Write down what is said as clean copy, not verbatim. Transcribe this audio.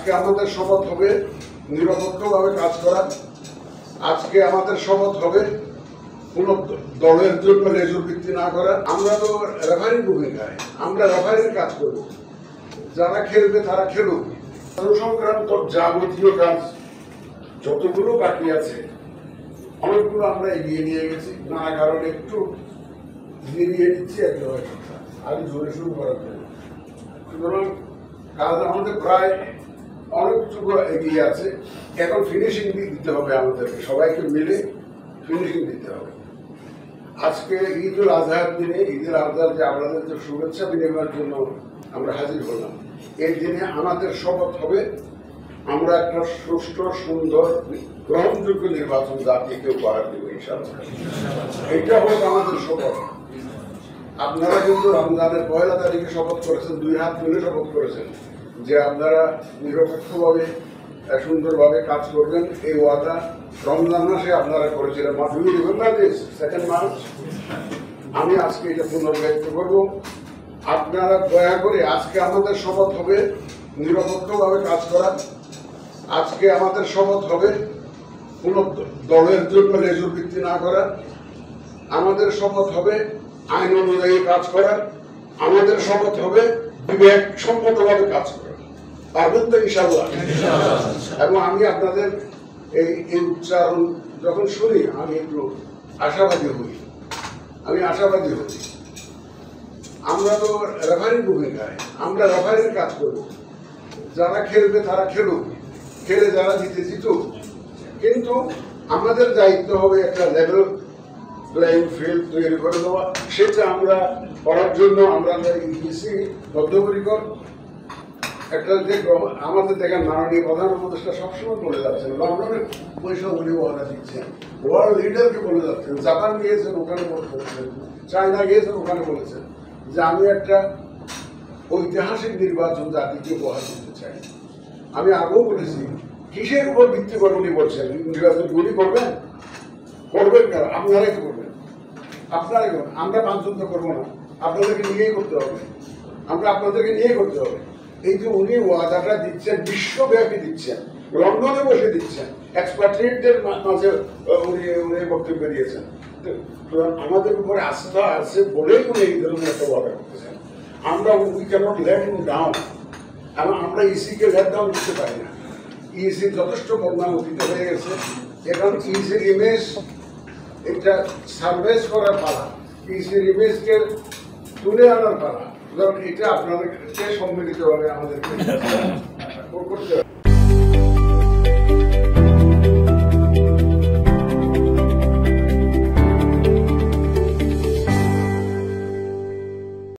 আজকে আমাদের শপথ হবে নিরপেক্ষভাবে কাজ করা। আজকে আমাদের শপথ হবে কোন দলের জন্য লেজুর ভিত্তি না করা। আমরা তো রেফারির ভূমিকায়, আমরা রেফারির কাজ করব। যারা খেলবে তারা খেলুক। সংক্রান্ত যাবতীয় কাজ যতগুলো বাকি আছে অনেকগুলো আমরা এগিয়ে নিয়ে গেছি, নানা কারণে একটু ধীরে নিচ্ছি একেবারে আগে জোরে শুরু করার জন্য। সুতরাং কাজ আমাদের প্রায় অনেকটুকু এগিয়ে আছে। এখন ফিনিশিং দিতে হবে, আমাদেরকে সবাইকে মিলে ফিনিশিং দিতে হবে। আজকে ঈদুল আজহার দিনে, ঈদুল আজহার যে আপনাদের যে শুভেচ্ছা বিনিময়ের জন্য আমরা হাজির হলাম, এই দিনে আমাদের শপথ হবে আমরা একটা সুষ্ঠু, সুন্দর, গ্রহণযোগ্য নির্বাচন জাতিকে উপহার দেব ইনশাআল্লাহ। এটা হোক আমাদের শপথ। আপনারা কিন্তু রমজানের 1 তারিখে শপথ করেছেন, 2 হাত তুলে শপথ করেছেন যে আপনারা নিরপেক্ষভাবে সুন্দরভাবে কাজ করবেন। এই ওয়াদা রমজান মাসে আপনারা করেছিলেন। Second March. আমি আজকে এটা পুনর্ব্যক্ত করব। আপনারা দয়া করে, আজকে আমাদের শপথ হবে নিরপেক্ষভাবে কাজ করা। আজকে আমাদের শপথ হবে কোন দলের জন্য লেজুর ভিত্তি না করা। আমাদের শপথ হবে আইন অনুযায়ী কাজ করার। আমাদের শপথ হবে বিবেক সম্মতভাবে কাজ করা। পারবেন তো ইনশাআল্লাহ? এবং আমি আপনাদের এই উচ্চারণ যখন শুনি আমি একটু আশাবাদী হই। আমরা তো রেফারির ভূমিকায়, আমরা রেফারির কাজ করব। যারা খেলবে তারা খেলুক, খেলে যারা জিতুক। কিন্তু আমাদের দায়িত্ব হবে একটা লেভেল প্লেইং ফিল্ড তৈরি করে দেওয়া। সেটা আমরা করার জন্য আমরা ইসি বদ্ধপরিকর। একটা যে আমাদের দেখেন মাননীয় প্রধান উপদেষ্টা সবসময় বলে যাচ্ছেন, লন্ডনে বৈশাখ উনি ওয়াদা দিচ্ছেন, ওয়ার্ল্ড লিডারকে বলে যাচ্ছেন, জাপান গিয়েছেন ওখানে বলেছেন, চায়না গিয়েছেন ওখানে বলেছেন যে আমি একটা ঐতিহাসিক নির্বাচন জাতিকে উপহার দিতে চাই। আমি আগেও বলেছি, কিসের উপর ভিত্তি করে উনি বলছেন নির্বাচন উনি করবেন কেন? আপনারাই করবেন, আপনারাই করবেন। আমরা পাঁচযুদ্ধ করবো না, আপনাদেরকে নিয়েই করতে হবে, আপনাদেরকে নিয়েই করতে হবে। এই যে উনি ওয়াদাটা দিচ্ছেন, বিশ্বব্যাপী দিচ্ছেন, লন্ডনে বসে দিচ্ছেন, এক্সপাট্রিয়েটদের মাঝে উনি বক্তব্য দিয়েছেন। আমাদের উপরে আস্থা আছে বলেই উনি এই ধরনের একটা ওয়াদা করতেছেন। আমরা we cannot let him down. এবং আমরা ইসিকে লেট ডাউন করতে পারি না। ইসি যথেষ্ট বদনাম অতীত হয়ে গেছে। এখন ইসির ইমেজ একটা সার্ভেস করার পালা, ইসির ইমেজকে তুলে আনার পালা। এটা আপনাদেরকে সম্মিলিতভাবে আমাদেরকে করতে হবে।